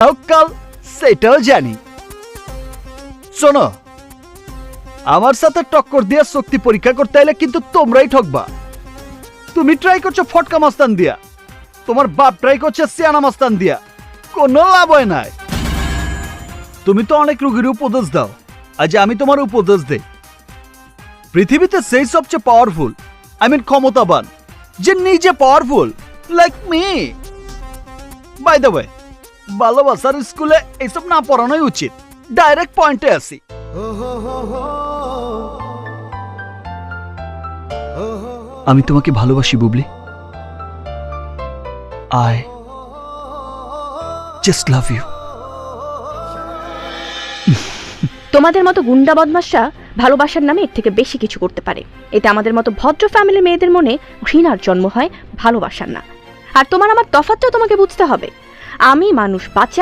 কাল সেটাও জানি। শোনো, আমার সাথে টক্কর দিয়ে শক্তি পরীক্ষা করতে এলে কিন্তু তোমরাই ঠকবা। তুমি ট্রাই করছো ফটকা মাস্তান দিয়া, তোমার বাপ ট্রাই করছে সিয়ানা মাস্তান দিয়া, কোনো লাভ হয় নাই। তুমি তো অনেক রোগীর উপদেশ দাও, আজ আমি তোমার উপদেশ দেই। পৃথিবীতে সেই সবচেয়ে পাওয়ারফুল, ক্ষমতাবান, যে নিজে powerful, like me. By the way, ভালোবাসার স্কুলে এইসব না পড়ানোই উচিত। ডাইরেক্ট পয়েন্টে আসি। আমি তোমাকে ভালোবাসি Bubly. I just love you. তোমাদের মতো গুন্ডা বদমাশরা ভালোবাসার নামে এর থেকে বেশি কিছু করতে পারে। এতে আমাদের মতো ভদ্র ফ্যামিলি মেয়েদের মনে ঘৃণার জন্ম হয়, ভালোবাসার না। আর তোমার আমার তফাৎটাও তোমাকে বুঝতে হবে। আমি মানুষ বাঁচাই,